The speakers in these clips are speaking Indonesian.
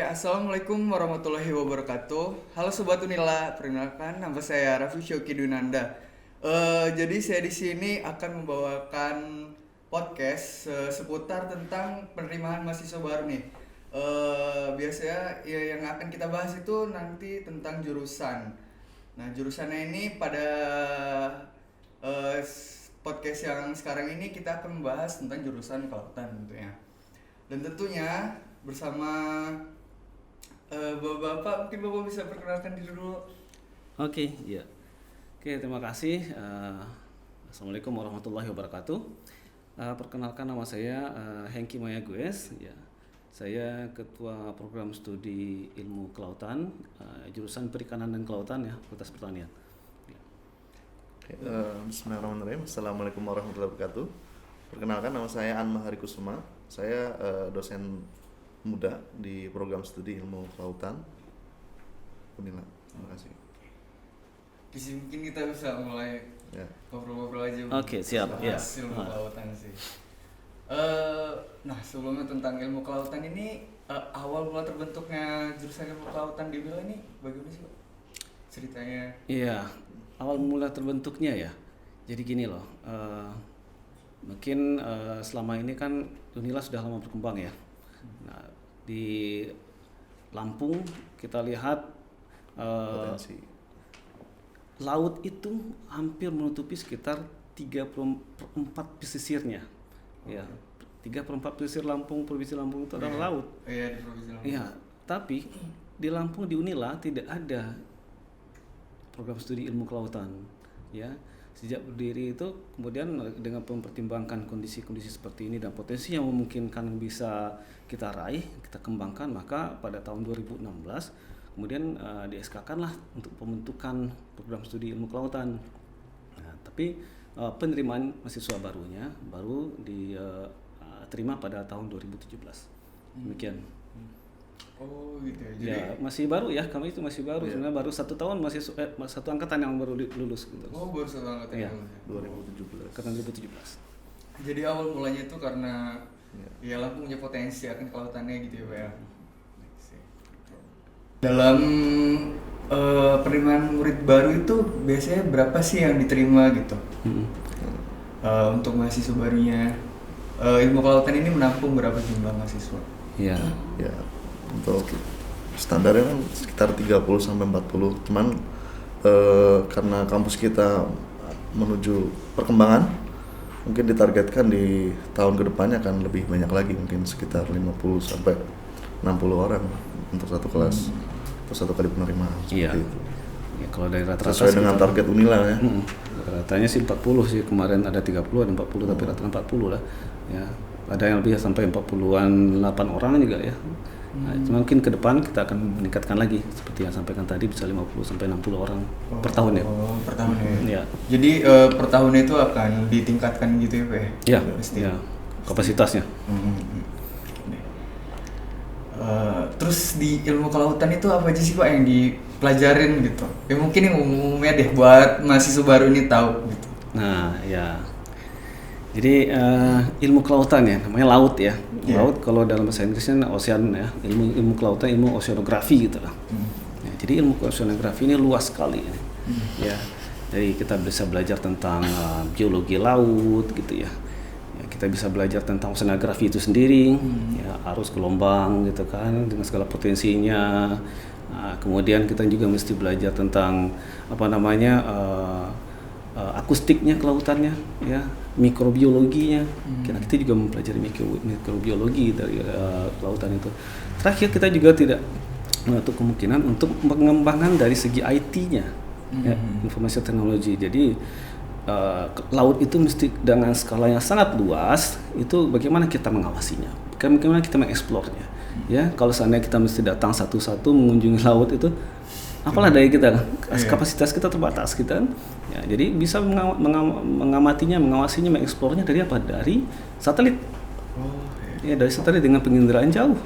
Assalamualaikum warahmatullahi wabarakatuh. Halo Sobat Unila, perkenalkan nama saya Raffi Syauki Dunanda. Jadi saya di sini akan membawakan podcast seputar tentang penerimaan mahasiswa baru nih. Biasanya ya, yang akan kita bahas itu nanti tentang jurusan. Nah, jurusannya ini pada podcast yang sekarang ini kita akan membahas tentang jurusan kelautan tentunya. Dan tentunya bersama bapak-bapak, mungkin bapak bisa perkenalkan diri dulu. Oke, ya. Oke, terima kasih. Assalamualaikum warahmatullahi wabarakatuh. Perkenalkan nama saya Hengki Maya Gues. Ya, saya Ketua Program Studi Ilmu Kelautan, jurusan Perikanan dan Kelautan ya, Fakultas Pertanian. Ya. Bismillahirrahmanirrahim. Assalamualaikum warahmatullahi wabarakatuh. Perkenalkan nama saya Anma Hari Kusuma. Saya dosen muda di program studi ilmu kelautan Unila. Terima kasih. Jadi mungkin kita bisa mulai ngobrol-ngobrol aja. Oke, siap. Ya. Ilmu kelautan sih. Nah, sebelumnya tentang ilmu kelautan ini awal mula terbentuknya jurusan ilmu kelautan di Unila ini bagaimana sih, Pak? Ceritanya. Iya, awal mula terbentuknya ya. Jadi gini loh. Mungkin selama ini kan Unila sudah lama berkembang ya. Nah, di Lampung kita lihat Potensi. laut itu hampir menutupi sekitar 3/4 pesisirnya. Ya, 3/4 pesisir Lampung, provinsi Lampung itu adalah laut. Iya, di provinsi Lampung. Iya, tapi di Lampung di Unila tidak ada program studi ilmu kelautan. Ya, sejak berdiri itu kemudian dengan mempertimbangkan kondisi-kondisi seperti ini dan potensi yang memungkinkan bisa kita raih, kita kembangkan, maka pada tahun 2016 kemudian di-SK-kanlah untuk pembentukan program studi ilmu kelautan. Nah, tapi penerimaan mahasiswa barunya baru diterima pada tahun 2017. Demikian. Oh gitu ya. Jadi Ya, masih baru ya, kami itu masih baru. Sebenarnya baru 1 tahun, masih satu angkatan yang baru lulus gitu. baru satu angkatan Iya. lulus ya. 2017. Angkatan 2017. Jadi awal mulanya itu karena ya Lampung punya potensi akan kelautannya gitu ya, Pak ya. Dalam penerimaan murid baru itu biasanya berapa sih yang diterima gitu? Untuk mahasiswa barunya ilmu kelautan ini menampung berapa jumlah mahasiswa? Iya. Ya, untuk standarnya kan sekitar 30 sampai 40. Cuman karena kampus kita menuju perkembangan, mungkin ditargetkan di tahun kedepannya akan lebih banyak lagi, mungkin sekitar 50 sampai 60 orang untuk satu kelas atau satu kali penerimaan Iya. seperti itu. Ya, kalau dari rata-rata Sesuai dengan target Unila ya. Ratanya sih 40 sih, kemarin ada 30 ada 40 tapi rata 40 lah. Ya, ada yang lebih sampai 40-an 8 orang juga ya. Nah, cuma mungkin ke depan kita akan meningkatkan lagi seperti yang sampaikan tadi, bisa 50 sampai 60 orang per tahun ya. Oh, per tahun ya. Ya. Jadi per tahun itu akan ditingkatkan gitu ya, Pak ya? Ya, Pasti. ya. Kapasitasnya. Terus di ilmu kelautan itu apa aja sih, Pak, yang dipelajarin gitu? Ya mungkin yang umumnya deh buat mahasiswa baru ini tahu gitu. Nah, ya. Jadi ilmu kelautan ya, namanya laut ya. Laut kalau dalam bahasa Inggrisnya ocean ya. Ilmu kelautan, ilmu oceanografi gitu lah. Ya, jadi ilmu oceanografi ini luas sekali ya. Ya. Jadi kita bisa belajar tentang geologi laut gitu ya. Ya, kita bisa belajar tentang oceanografi itu sendiri, ya, arus gelombang gitu kan dengan segala potensinya. Nah, kemudian kita juga mesti belajar tentang apa namanya akustiknya kelautannya, ya, mikrobiologinya. Kita juga mempelajari mikrobiologi dari kelautan itu. Terakhir kita juga tidak menutup kemungkinan untuk pengembangan dari segi IT-nya, ya, informasi teknologi. Jadi laut itu mesti dengan skala yang sangat luas. Itu bagaimana kita mengawasinya, bagaimana kita mengeksplornya. Ya, kalau seandainya kita mesti datang satu-satu mengunjungi laut itu, apalah daya kita, kapasitas kita terbatas kita kan. Ya, jadi bisa mengamatinya, mengawasinya, mengeksplornya dari apa? Dari satelit. Ya, dari satelit dengan penginderaan jauh.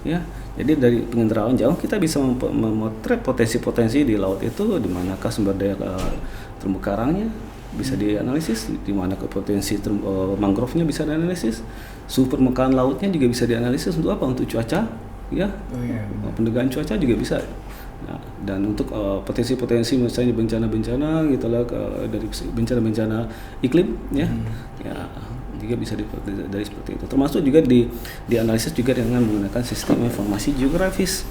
Ya, jadi dari penginderaan jauh kita bisa memotret potensi-potensi di laut itu, di manakah sumber daya terumbu karangnya bisa dianalisis, di mana potensi mangrove-nya bisa dianalisis, suhu permukaan lautnya juga bisa dianalisis untuk apa? Untuk cuaca ya. Oh iya. Pendegahan cuaca juga bisa. Nah, dan untuk potensi-potensi misalnya bencana-bencana gitulah dari bencana-bencana iklim ya. Ya juga bisa dari seperti itu. Termasuk juga dianalisis juga dengan menggunakan sistem informasi geografis.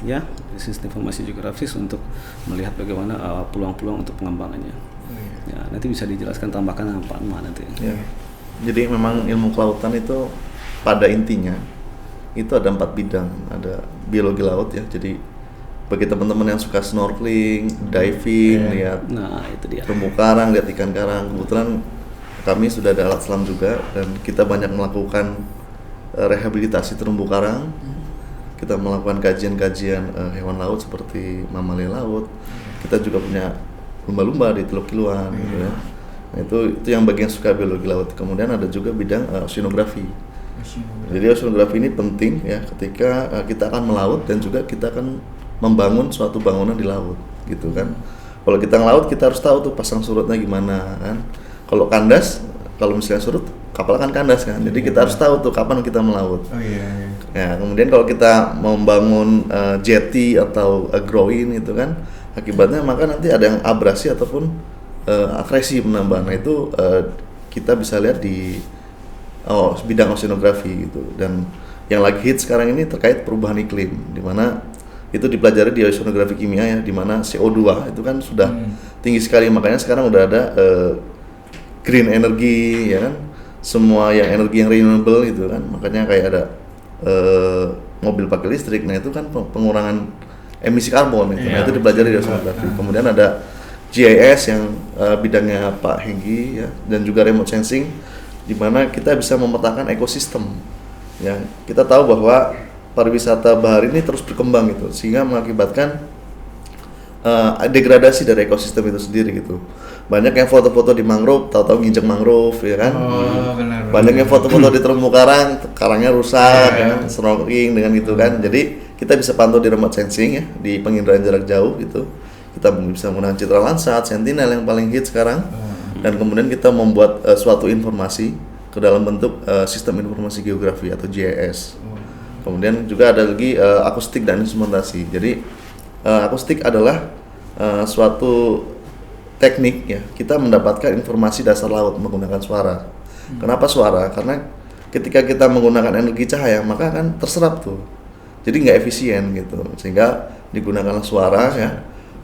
Ya, sistem informasi geografis untuk melihat bagaimana peluang-peluang untuk pengembangannya. Ya, nanti bisa dijelaskan tambahkan Pak Anma nanti. Ya. Jadi memang ilmu kelautan itu pada intinya itu ada 4 bidang, ada biologi laut ya. Jadi bagi teman-teman yang suka snorkeling, diving, lihat Nah, itu dia. terumbu karang, lihat ikan karang. Kebetulan kami sudah ada alat selam juga dan kita banyak melakukan rehabilitasi terumbu karang. Kita melakukan kajian-kajian hewan laut seperti mamalia laut. Kita juga punya lumba-lumba di Teluk Kiluan gitu ya. Nah, itu yang bagian suka biologi laut. Kemudian ada juga bidang oceanografi. Jadi oceanografi ini penting ya ketika kita akan melaut dan juga kita akan membangun suatu bangunan di laut gitu kan. Kalau kita ngelaut kita harus tahu tuh pasang surutnya gimana kan. Kalau kandas, kalau misalnya surut kapal kan kandas kan. Jadi kita harus tahu tuh kapan kita melaut. Oh iya. Ya, kemudian kalau kita membangun jetty atau groin itu kan, akibatnya maka nanti ada yang abrasi ataupun akresi menambah. Nah itu kita bisa lihat di bidang oceanografi gitu. Dan yang lagi hit sekarang ini terkait perubahan iklim, di mana itu dipelajari di oceanografi kimia ya, di mana CO2 itu kan sudah tinggi sekali, makanya sekarang udah ada green energy ya kan, semua yang energi yang renewable gitu kan, makanya kayak ada mobil pakai listrik. Nah itu kan pengurangan emisi karbon itu. Nah itu dipelajari di oceanografi. Kemudian ada GIS yang bidangnya Pak Henggi ya, dan juga remote sensing, di mana kita bisa memetakan ekosistem. Ya kita tahu bahwa pariwisata bahari ini terus berkembang gitu, sehingga mengakibatkan degradasi dari ekosistem itu sendiri gitu. Banyak yang foto-foto di mangrove, tahu-tahu nginjek mangrove ya kan. Benar. Banyak yang foto-foto di terumbu karang, karangnya rusak, ya kan? Snorkeling dengan gitu kan. Jadi kita bisa pantau di remote sensing ya, di penginderaan jarak jauh gitu. Kita bisa menggunakan citra Landsat, Sentinel yang paling hit sekarang. Dan kemudian kita membuat suatu informasi ke dalam bentuk sistem informasi geografi atau GIS. Kemudian juga ada lagi akustik dan instrumentasi. Jadi akustik adalah suatu teknik ya, kita mendapatkan informasi dasar laut menggunakan suara. Kenapa suara? Karena ketika kita menggunakan energi cahaya maka kan terserap tuh, jadi nggak efisien gitu, sehingga digunakanlah suara ya.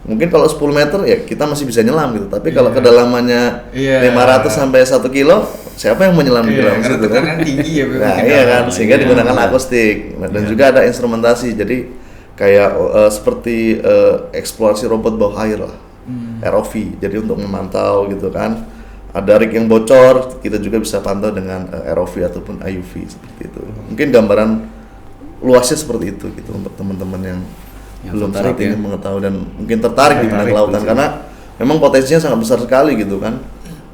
Mungkin kalau 10 meter ya kita masih bisa nyelam gitu, tapi kalau kedalamannya 500 sampai 1 kilo, siapa yang menyelam di dalam situ kan? Tinggi ya, nah iya kan, sehingga digunakan akustik. Nah, dan juga ada instrumentasi, jadi kayak seperti eksplorasi robot bawah air lah, ROV, jadi untuk memantau gitu kan. Ada rig yang bocor, kita juga bisa pantau dengan ROV ataupun IUV seperti itu. Mungkin gambaran luasnya seperti itu gitu untuk teman-teman yang belum saat ini mengetahui dan mungkin tertarik di bidang kelautan, karena memang potensinya sangat besar sekali gitu kan.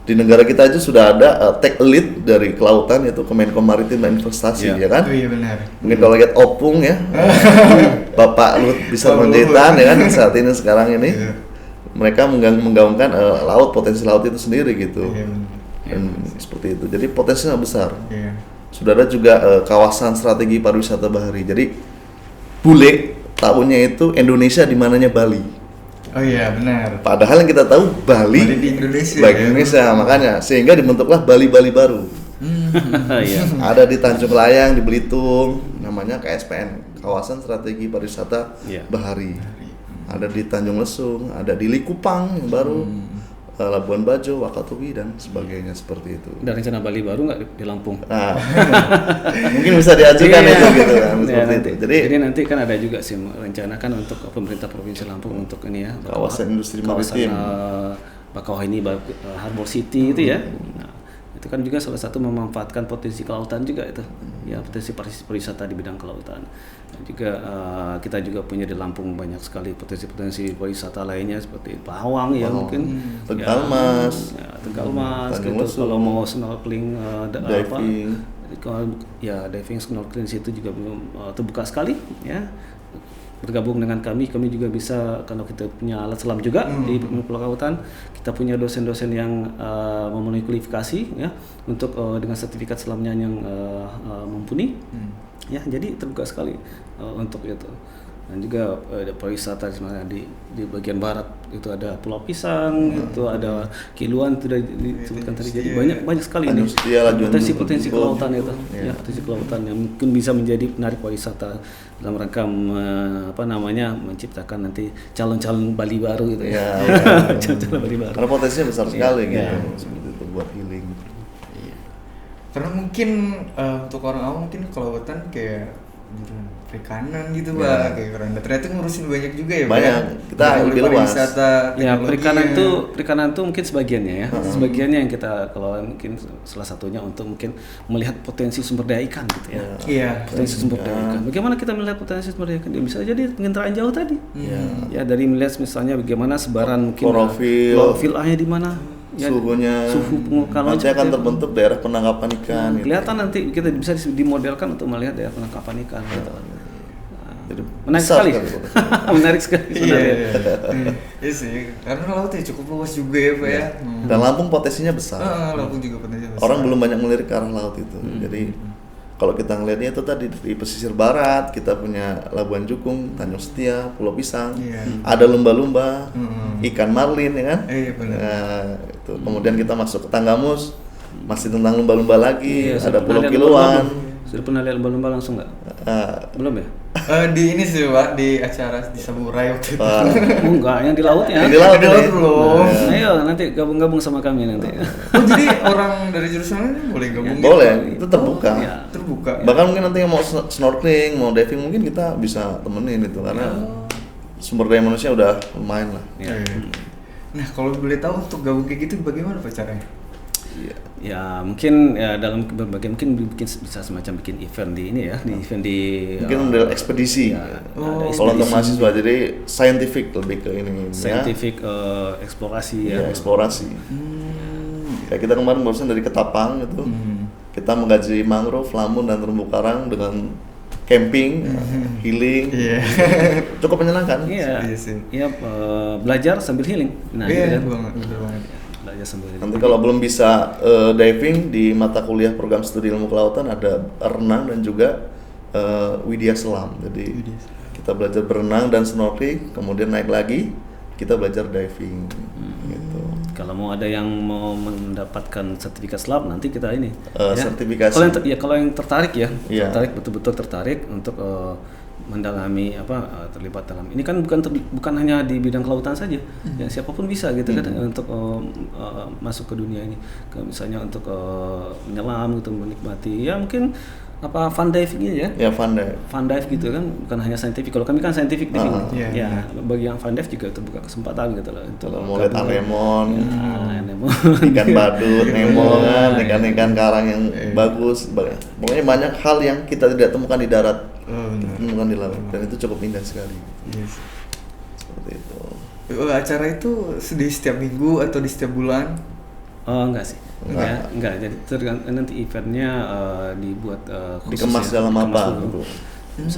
Di negara kita aja sudah ada tech lead dari kelautan, yaitu Kemenko Maritim dan Investasi ya kan. Oh iya benar. Mungkin kalau lihat Opung ya, Bapak Luhut Binsar Panjaitan ya kan, saat ini sekarang ini mereka menggaungkan laut, potensi laut itu sendiri gitu. Dan seperti itu. Jadi potensinya besar. Sudah ada juga kawasan strategi pariwisata bahari. Jadi bule tahunnya itu Indonesia di mananya Bali. Oh iya benar. Padahal yang kita tahu Bali di Indonesia. Bali Indonesia, makanya sehingga dibentuklah Bali-Bali baru. Ada di Tanjung Layang, di Belitung, namanya KSPN, Kawasan Strategi Pariwisata Bahari. Ada di Tanjung Lesung, ada di Likupang yang baru, Labuan Bajo, Wakatobi dan sebagainya seperti itu. Ada rencana Bali baru nggak di Lampung? Nah, mungkin bisa diajukan itu gitu kan. Nanti. Itu. Jadi nanti kan ada juga sih rencana kan untuk pemerintah Provinsi Lampung untuk ini ya, kawasan industri maritim. Bakauheni Harbor City itu ya. Nah, itu kan juga salah satu memanfaatkan potensi kelautan juga itu. Ya, potensi pariwisata di bidang kelautan. Dan juga kita juga punya di Lampung banyak sekali potensi-potensi pariwisata lainnya seperti Pahawang ya mungkin. Tegal Mas. Ya, Tegal Mas gitu. Kalau mau snorkeling diving. Diving snorkeling situ juga belum terbuka sekali ya. bergabung dengan kami juga bisa, karena kita punya alat selam juga di Pulau Kelautan. Kita punya dosen-dosen yang memenuhi kualifikasi ya untuk dengan sertifikat selamnya yang mumpuni. Ya, jadi terbuka sekali untuk itu. Dan juga ada pariwisata di bagian barat itu ada Pulau Pisang, itu ada Kiluan itu sudah disebutkan tadi. Jadi banyak sekali ini potensi kelautan itu, ya potensi kelautan yang mungkin bisa menjadi penarik pariwisata dalam rangka menciptakan nanti calon-calon Bali baru gitu ya. Calon-calon Bali baru. Karena potensinya besar sekali gitu, seperti itu buat healing. Karena mungkin untuk orang awam mungkin kelautan kayak perikanan gitu Pak, kayak keren. Ternyata ngurusin banyak juga ya Pak. Banyak, kita lebih luas. Ya, perikanan itu mungkin sebagiannya ya. Sebagiannya yang kita kalau mungkin salah satunya untuk mungkin melihat potensi sumber daya ikan gitu ya. Iya. Potensi sumber daya ikan. Bagaimana kita melihat potensi sumber daya ikan? Bisa jadi penginderaan jauh tadi. Ya, dari melihat misalnya bagaimana sebaran mungkin klorofil A-nya di mana. Ya, suhu kalau nanti akan terbentuk daerah penangkapan ikan. Kelihatan nanti kita bisa dimodelkan untuk melihat daerah penangkapan ikan. Gitu. Jadi menarik sekali. Menarik sekali sebenarnya. Iya sih, karena lautnya cukup luas juga ya Pak ya. Dan Lampung potensinya besar. Lampung juga potensinya besar. Orang belum banyak melirik ke arah laut itu. Jadi kalau kita ngelihatnya itu tadi di pesisir barat kita punya Labuan Jukung, Tanjung Setia, Pulau Pisang, ada lumba-lumba, ikan marlin ya kan? Iya benar. Nah, itu. Kemudian kita masuk ke Tanggamus, masih tentang lumba-lumba lagi, ada Pulau lihat Kiluan. Sudah pernah lihat lumba-lumba langsung nggak? Belum ya? Di ini sih Pak, di acara di Saburai waktu itu. Enggak, yang di lautnya. Yang di laut belum. Ayo nanti gabung-gabung sama kami nanti. Oh jadi orang dari jurusan ini boleh gabung? Boleh, itu terbuka. Terbuka. Bahkan mungkin nanti yang mau snorkeling, mau diving mungkin kita bisa temenin itu karena sumber daya manusia udah lumayan lah. Nah kalau boleh tahu untuk gabung kayak gitu bagaimana Pak caranya? Ya mungkin ya dalam berbagai mungkin bisa semacam bikin event di ini ya, di event di mungkin model ekspedisi. Kalau untuk mahasiswa jadi scientific lebih ke ini. Scientific eksplorasi ya. Eksplorasi. Kayak kita kemarin barusan dari Ketapang itu. Kita mengkaji mangrove, lamun dan terumbu karang dengan camping, healing. Cukup menyenangkan. Iya. Belajar sambil healing. Nah, bener banget. Nanti kalau belum bisa diving di mata kuliah program studi ilmu kelautan ada renang dan juga widya selam. Jadi kita belajar berenang dan snorkeling, kemudian naik lagi kita belajar diving. Gitu. Kalau mau ada yang mau mendapatkan sertifikat selam nanti kita ini sertifikasi. Kalau yang tertarik betul-betul tertarik untuk mendalami terlibat dalam ini kan bukan hanya di bidang kelautan saja, ya siapapun bisa gitu kan untuk masuk ke dunia ini, misalnya untuk menyelam gitu, menikmati ya mungkin fun diving ya fun dive gitu kan, bukan hanya scientific. Kalau kami kan scientific diving bagi yang fun dive juga terbuka kesempatan gitu loh untuk mau lihat anemon, ikan badut, nemo kan, ikan karang yang bagus, pokoknya banyak hal yang kita tidak temukan di darat, temukan di laut, dan itu cukup indah sekali. Seperti itu. Acara itu di setiap minggu atau di setiap bulan? Enggak sih. Enggak. Jadi nanti eventnya dibuat dikemas dalam apa?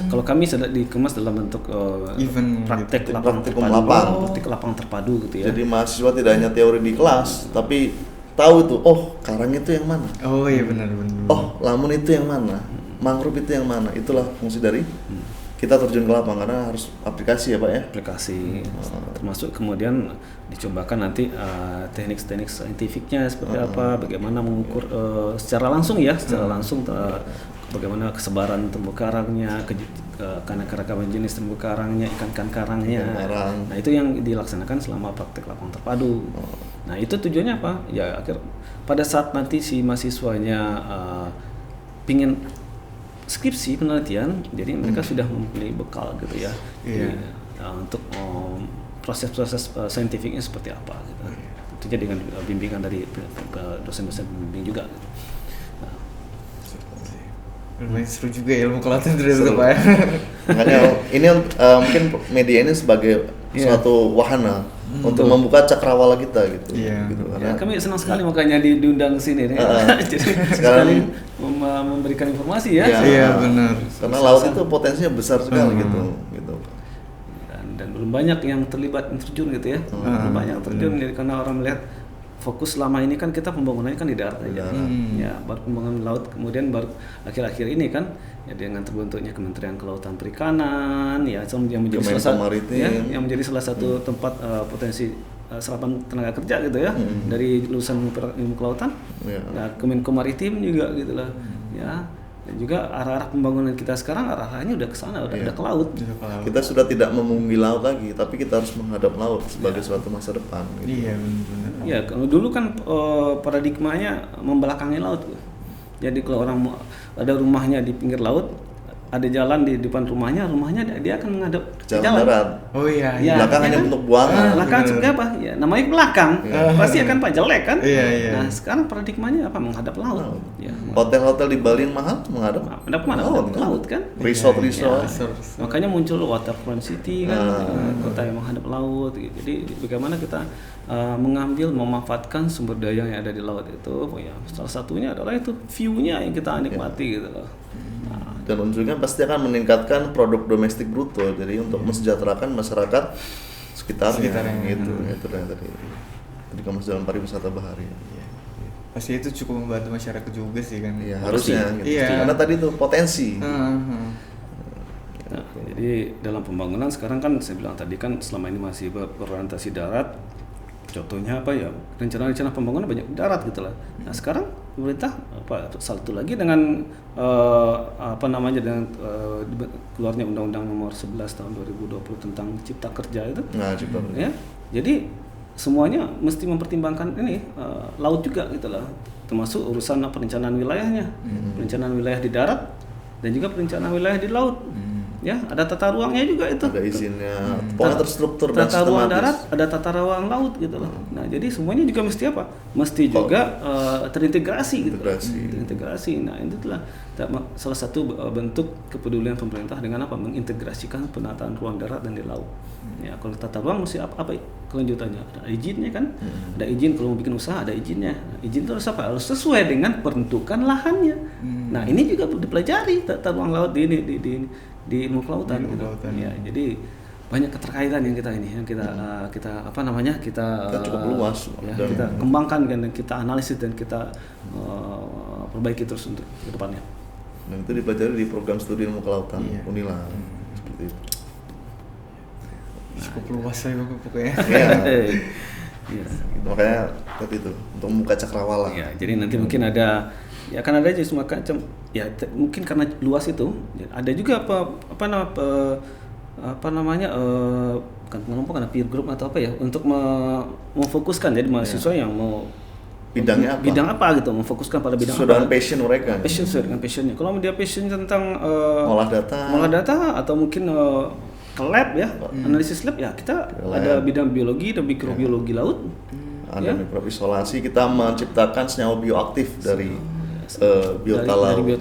Kalau kami sudah dikemas dalam bentuk event praktek lapang terpadu gitu ya. Jadi mahasiswa tidak hanya teori di kelas, tapi tahu itu, karang itu yang mana? Oh iya benar. Lamun itu yang mana? Mangrove itu yang mana? Itulah fungsi dari kita terjun ke lapangan, karena harus aplikasi ya Pak ya? Aplikasi, termasuk kemudian dicobakan nanti teknik-teknik saintifiknya seperti apa, bagaimana mengukur secara langsung bagaimana kesebaran terumbu karangnya, keanekaragaman jenis terumbu karangnya, ikan karangnya. Nah itu yang dilaksanakan selama praktek lapang terpadu. Nah itu tujuannya apa? Ya pada saat nanti si mahasiswanya pingin skripsi penelitian, jadi mereka sudah mempunyai bekal gitu ya. Untuk proses-proses saintifiknya seperti apa gitu. Tentunya dengan bimbingan dari dosen-dosen pembimbing juga. Lumayan seru juga ya ilmu kelautan ternyata Pak ya. Makanya ini mungkin media ini sebagai suatu wahana untuk membuka cakrawala kita gitu. Karena kami senang sekali makanya diundang ke sini. Jadi sekali memberikan informasi ya. Iya benar. Karena laut itu potensinya besar sekali gitu. dan belum banyak yang terlibat terjun gitu ya. Belum banyak terjun jadi karena orang melihat fokus selama ini kan kita pembangunannya kan di darat aja. Ya, baru pembangunan laut kemudian baru akhir-akhir ini kan ya dengan terbentuknya Kementerian Kelautan Perikanan ya yang menjadi salah satu ya, yang menjadi salah satu tempat potensi serapan tenaga kerja gitu ya dari lulusan ilmu kelautan. Nah, Kemenko Maritim juga gitu lah. Ya. Dan juga arah-arah pembangunan kita sekarang arahnya udah ke sana, udah ke laut. Kita sudah tidak memunggi laut lagi, tapi kita harus menghadap laut sebagai suatu masa depan. Gitu. Iya benar. Ya, kalau dulu kan paradigmanya membelakangi laut. Jadi kalau orang ada rumahnya di pinggir laut, ada jalan di depan rumahnya dia akan menghadap ke jalan darat. Oh iya. Belakang hanya untuk buangan. Belakang seperti apa? Ya, namanya belakang. Pasti akan jelek kan? Iya. Nah, sekarang paradigmanya apa? Menghadap laut. Ya, Hotel-hotel di Bali yang mahal menghadap ke laut kan? Resort. Makanya muncul waterfront city kan, kota yang menghadap laut. Gitu. Jadi bagaimana kita memanfaatkan sumber daya yang ada di laut itu? Ya, salah satunya adalah itu view-nya yang kita nikmati gitu loh. Dan ujungnya pasti akan meningkatkan produk domestik bruto, jadi untuk mensejahterakan masyarakat sekitarnya gitu. Itu tadi kamu jalan pariwisata bahari. Pasti itu cukup membantu masyarakat juga sih kan. Iya, harusnya gitu. Iya. Karena tadi itu potensi. Nah, jadi dalam pembangunan sekarang kan saya bilang tadi kan selama ini masih berorientasi darat. Contohnya apa ya, rencana-rencana pembangunan banyak di darat gitu lah. Nah sekarang pemerintah satu lagi dengan dengan keluarnya Undang-Undang Nomor 11 Tahun 2020 tentang Cipta Kerja itu. Nah, ya. Jadi semuanya mesti mempertimbangkan ini laut juga gitu lah. Termasuk urusan perencanaan wilayahnya, perencanaan wilayah di darat dan juga perencanaan wilayah di laut. Ya, ada tata ruangnya juga itu. Ada izinnya, pokoknya terstruktur dan tata ruang sistematis. darat, ada tata ruang laut gitu loh. Nah, jadi semuanya juga mesti apa? Mesti juga terintegrasi gitu. Terintegrasi. Nah, itulah salah satu bentuk kepedulian pemerintah dengan apa? Mengintegrasikan penataan ruang darat dan di laut. Ya, kalau tata ruang mesti apa kelanjutannya? Ada izinnya kan? Ada izin kalau mau bikin usaha ada izinnya. Nah, izin itu harus apa? Harus sesuai dengan peruntukan lahannya. Nah, ini juga dipelajari tata ruang laut di ilmu kelautan gitu. Ya, jadi banyak keterkaitan yang kita cukup luas ya, kita kembangkan dan kita analisis dan kita perbaiki terus untuk ke depannya. Dan itu dipelajari di program studi ilmu kelautan Unila seperti itu. Cukup luas lah pokoknya. Iya. Makanya tadi itu untuk membuka cakrawala. Ya, jadi nanti mungkin ada akan ada jenis macam ya mungkin karena luas itu ada juga bukan pengelompok karena peer group atau apa ya untuk memfokuskan jadi mahasiswa yang mau bidang apa gitu memfokuskan pada bidang sudah apa passion mereka sesuai dengan passionnya. Kalau dia passion tentang olah data atau mungkin ke lab ya analisis lab ya kita ada bidang biologi dan mikrobiologi laut ada mikrobiologis kita menciptakan senyawa bioaktif dari biota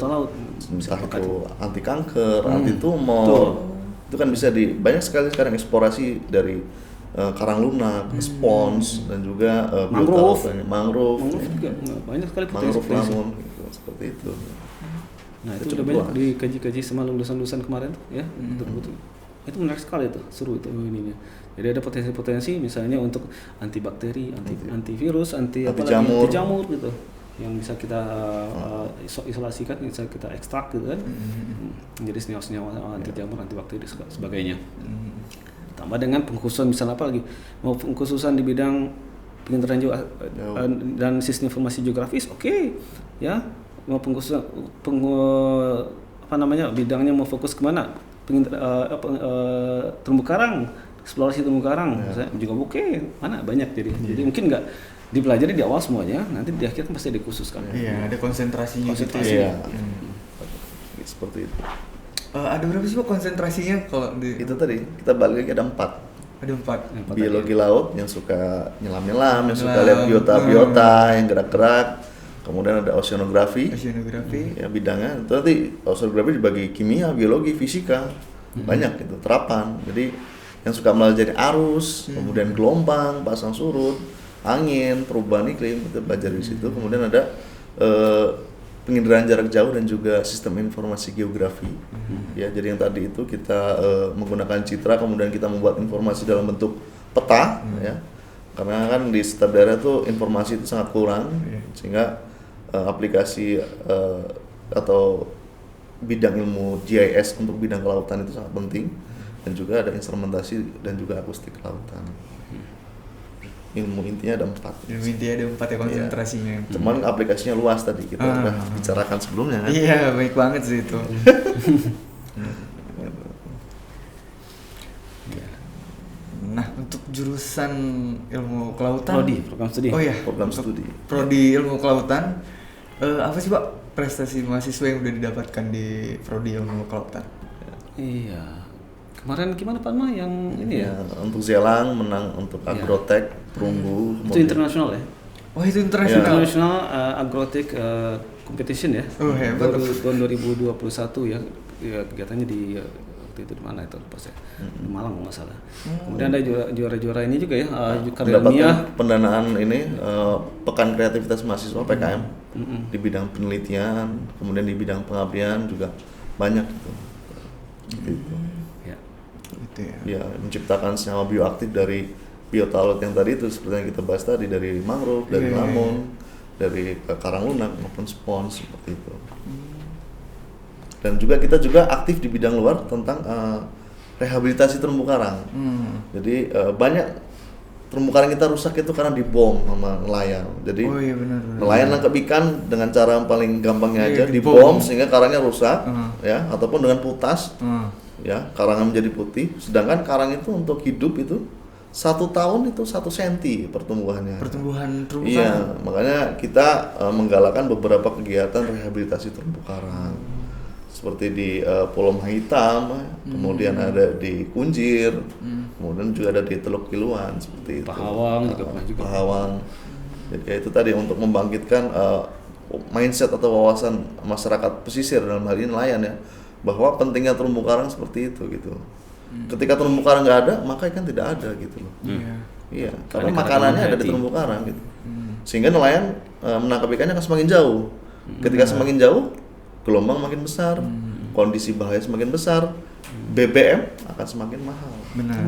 laut. Entah itu anti kanker, anti tumor. Itu kan bisa banyak sekali sekarang eksplorasi dari karang lunak, spons dan juga mangrove juga banyak sekali mangrove lamun gitu, seperti itu. Nah, itu udah banyak dikaji-kaji sama lulusan-lulusan kemarin tuh ya. Betul-betul. Itu menarik sekali tuh, seru itu ininya. Jadi ada potensi-potensi misalnya untuk antibakteri, antivirus, anti jamur gitu. Yang bisa kita isolasikan, bisa kita ekstrak gitu kan. Jadi senyawa-senyawa anti jamur, antibakteri dan sebagainya. Tambah dengan pengkhususan misalnya apa lagi? Mau pengkhususan di bidang pengetahuan dan sistem informasi geografis, oke. Ya. Mau pengkhususan bidangnya mau fokus kemana? Terumbu karang, eksplorasi terumbu karang, juga oke. Mana banyak jadi mungkin nggak dipelajari di awal semuanya, nanti di akhir kan pasti dikhususkan. Iya, ada konsentrasinya. Iya. Seperti itu. Ada berapa sih Pak konsentrasinya kalau di itu tadi kita balik lagi ada 4. Ada 4. Biologi laut yang suka nyelam, yang suka lihat biota yang gerak-gerak. Kemudian ada oceanografi. Ya bidangnya itu nanti oceanografi dibagi kimia, biologi, fisika. Banyak itu terapan. Jadi yang suka mempelajari arus, kemudian gelombang, pasang surut, angin, perubahan iklim, kita belajar di situ. Kemudian ada penginderaan jarak jauh dan juga sistem informasi geografi. Ya, jadi yang tadi itu kita menggunakan citra, kemudian kita membuat informasi dalam bentuk peta, ya. Karena kan di setiap daerah tuh informasi itu sangat kurang, sehingga aplikasi atau bidang ilmu GIS untuk bidang kelautan itu sangat penting, dan juga ada instrumentasi dan juga akustik kelautan. Ilmu intinya ada 4. Ilmu intinya ada 4 ya konsentrasinya. Cuman aplikasinya luas tadi kita udah bicarakan sebelumnya kan. Iya, baik banget sih itu. Nah, untuk jurusan ilmu kelautan, program studi. Oh iya, Program untuk studi. prodi ilmu kelautan, apa sih Pak prestasi mahasiswa yang udah didapatkan di prodi ilmu kelautan? Iya. Kemarin gimana Pak Ma yang ini ya? Untuk Zelang menang untuk Agrotech, Perunggu. Itu internasional ya? Oh, itu internasional. International Agrotech Competition ya. Oh, hebat. Tahun 2021 ya. Ya, kegiatannya di waktu itu di mana itu lupa saya. Di Malang kalau nggak salah. Kemudian ada juara-juara ini juga ya, karya ilmiah. Mendapatkan pendanaan ini Pekan Kreativitas Mahasiswa PKM di bidang penelitian, kemudian di bidang pengabdian juga banyak gitu. Gitu. Ya. Gitu ya. Ya, menciptakan senyawa bioaktif dari biota laut yang tadi itu seperti yang kita bahas tadi, dari mangrove, dari lamun, dari karang lunak maupun spons seperti itu. Dan juga kita juga aktif di bidang luar tentang rehabilitasi terumbu karang. Jadi banyak terumbu karang kita rusak itu karena dibom sama nelayan. Jadi benar. nelayan nangkep ikan dengan cara yang paling gampangnya aja dibom. dibom sehingga karangnya rusak, ya, ataupun dengan putas, ya, karangnya menjadi putih. Sedangkan karang itu untuk hidup itu 1 tahun itu 1 senti pertumbuhannya. Pertumbuhan terumbu Iya, karang. makanya kita menggalakkan beberapa kegiatan rehabilitasi terumbu karang. Seperti di Pulau Mahitam, kemudian ada di Kunjir, kemudian juga ada di Teluk Kiluan seperti itu. Pahawang juga pernah juga. Pahawang. Jadi ya itu tadi untuk membangkitkan mindset atau wawasan masyarakat pesisir dalam hal ini nelayan ya, bahwa pentingnya terumbu karang seperti itu gitu. Ketika terumbu karang nggak ada, maka ikan tidak ada gitu loh. Iya, karena makanannya ada di terumbu karang gitu. Sehingga nelayan menangkap ikannya akan semakin jauh. Ketika semakin jauh, gelombang makin besar, kondisi bahaya semakin besar, BBM akan semakin mahal. Benar.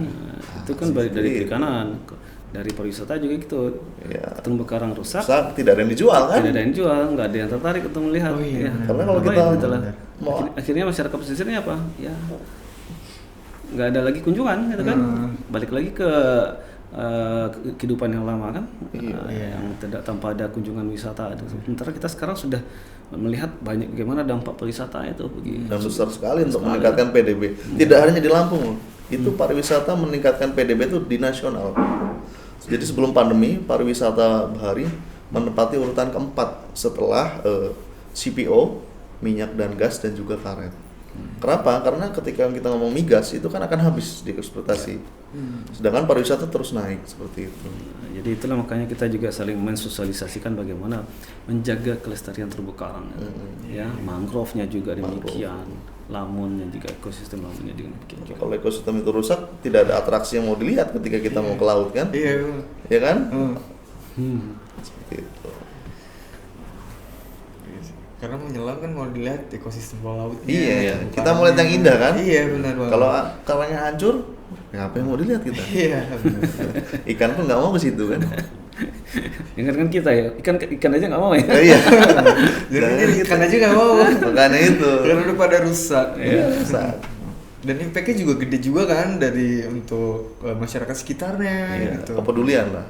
Itu kan balik dari perikanan, dari pariwisata juga gitu. Ya. Terumbu karang rusak, Tidak ada yang dijual kan? tidak ada yang jual, nggak ada yang tertarik untuk melihat. Oh iya, Ya. Karena kalau Ngapain kita gitu lah. mau- Akhirnya masyarakat pesisirnya apa? Ya nggak ada lagi kunjungan, gitu kan? Balik lagi ke kehidupan yang lama kan, yang tidak tanpa ada kunjungan wisata. Sementara kita sekarang sudah melihat banyak bagaimana dampak pariwisata itu Dan besar sekali untuk meningkatkan PDB. Tidak hanya di Lampung loh. Itu pariwisata meningkatkan PDB itu di nasional. Jadi sebelum pandemi, pariwisata bahari menempati urutan keempat setelah CPO, minyak dan gas, dan juga karet. Kenapa? Karena ketika kita ngomong migas itu kan akan habis di eksploitasi. Sedangkan pariwisata terus naik seperti itu. Jadi itulah makanya kita juga saling mensosialisasikan bagaimana menjaga kelestarian terumbu karang, ya, mangrove-nya juga demikian, lamunnya juga, ekosistem lamunnya juga demikian. Kalau ekosistem itu rusak, tidak ada atraksi yang mau dilihat ketika kita mau ke laut kan? Iya. Ya kan? Seperti itu. Karena menyelam kan mau dilihat ekosistem bawah lautnya. Iya, kita mau lihat yang indah kan? Iya, benar banget. Kalau karangnya hancur, ya apa yang mau dilihat kita? Iya, benar. Ikan pun nggak mau ke situ kan? Ingat kan kita ya, ikan aja nggak mau ya. Iya. Jadi ikan aja nggak mau. Makanya itu. Karena udah pada rusak. Iya, rusak. Dan impact-nya juga gede juga kan dari untuk masyarakat sekitarnya Iya, gitu. kepedulian lah.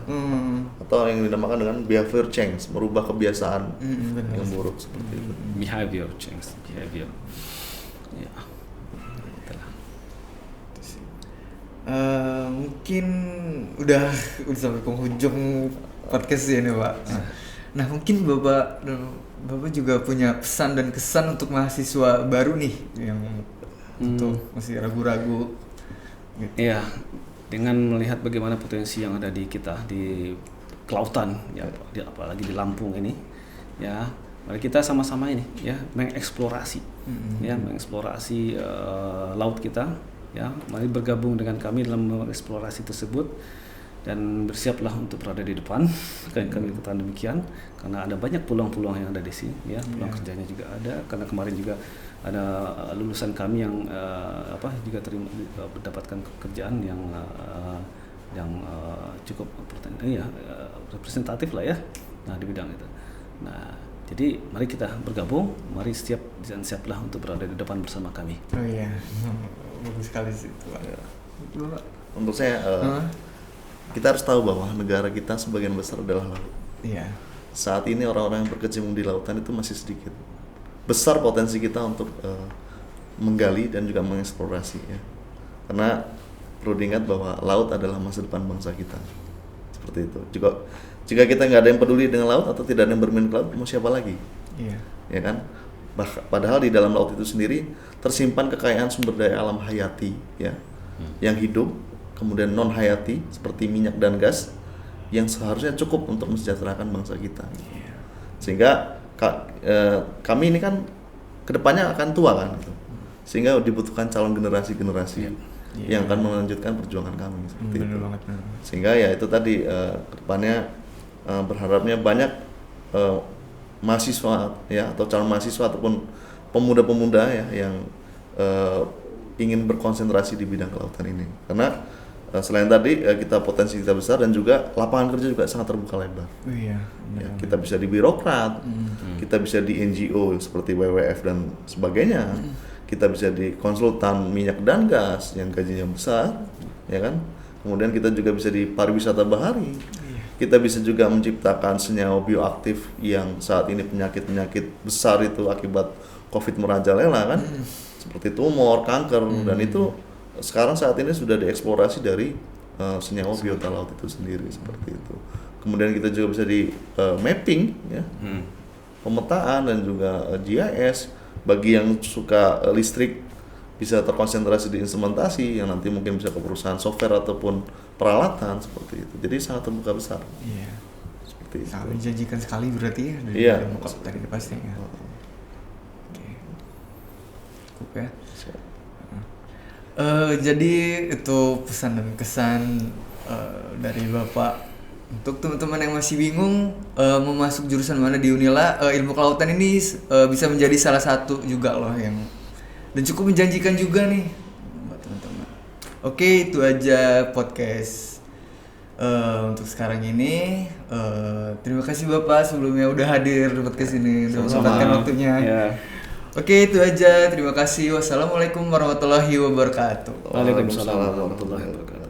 Atau Atau yang dinamakan dengan behavior change, merubah kebiasaan benar. yang buruk seperti itu. Behavior change, behavior. Ya. Itulah. Mungkin udah sampai penghujung podcast ini Pak. Nah mungkin Bapak juga punya pesan dan kesan untuk mahasiswa baru nih yang untuk masih ragu-ragu. Iya, dengan melihat bagaimana potensi yang ada di kita di kelautan, ya, apalagi di Lampung ini, ya, mari kita sama-sama ini, ya, mengeksplorasi, ya, mengeksplorasi laut kita, ya, mari bergabung dengan kami dalam mengeksplorasi tersebut, dan bersiaplah untuk berada di depan. Kami katakan demikian karena ada banyak peluang-peluang yang ada di sini ya, peluang kerjanya juga ada karena kemarin juga ada lulusan kami yang juga mendapatkan pekerjaan yang cukup representatif lah ya, nah di bidang itu. Nah jadi mari kita bergabung, mari siaplah untuk berada di depan bersama kami. Oh iya, bagus sekali sih itu Pak. Untuk saya kita harus tahu bahwa negara kita sebagian besar adalah laut. Iya. Saat ini orang-orang yang berkecimpung di lautan itu masih sedikit. Besar potensi kita untuk menggali dan juga mengeksplorasi ya. Karena perlu diingat bahwa laut adalah masa depan bangsa kita. Seperti itu. Jika kita nggak ada yang peduli dengan laut atau tidak ada yang bermain ke laut, mau siapa lagi? Iya. Ya kan? Padahal di dalam laut itu sendiri tersimpan kekayaan sumber daya alam hayati ya, yang hidup, kemudian non hayati seperti minyak dan gas yang seharusnya cukup untuk mensejahterakan bangsa kita. Sehingga kami ini kan kedepannya akan tua kan, gitu. Sehingga dibutuhkan calon generasi yang akan melanjutkan perjuangan kami seperti itu. Benar. Sehingga ya itu tadi kedepannya berharapnya banyak mahasiswa ya atau calon mahasiswa ataupun pemuda-pemuda ya yang ingin berkonsentrasi di bidang kelautan ini. Karena selain tadi potensi kita besar dan juga lapangan kerja juga sangat terbuka lebar. Oh iya. Ya, kita bisa di birokrat, kita bisa di NGO seperti WWF dan sebagainya, kita bisa di konsultan minyak dan gas yang gajinya besar, ya kan? Kemudian kita juga bisa di pariwisata bahari, kita bisa juga menciptakan senyawa bioaktif yang saat ini penyakit-penyakit besar itu akibat COVID merajalela kan, seperti tumor, kanker, dan itu sekarang saat ini sudah dieksplorasi dari senyawa biota laut itu sendiri seperti itu. Kemudian kita juga bisa di mapping ya, pemetaan dan juga GIS bagi yang suka listrik bisa terkonsentrasi di instrumentasi yang nanti mungkin bisa ke perusahaan software ataupun peralatan seperti itu. Jadi sangat terbuka besar. Iya. Seperti itu. Sangat menjanjikan sekali berarti ya dari Iya. tadi pastinya. Oke. Cukup ya. Jadi itu pesan dan kesan dari Bapak untuk teman-teman yang masih bingung mau masuk jurusan mana di Unila, ilmu kelautan ini bisa menjadi salah satu juga loh yang dan cukup menjanjikan juga nih buat teman-teman. Oke, itu aja podcast untuk sekarang ini. Terima kasih Bapak sebelumnya udah hadir di podcast ini, udah menyempatkan waktunya. Ya. Oke, itu aja. Terima kasih. Wassalamualaikum warahmatullahi wabarakatuh. Waalaikumsalam warahmatullahi wabarakatuh.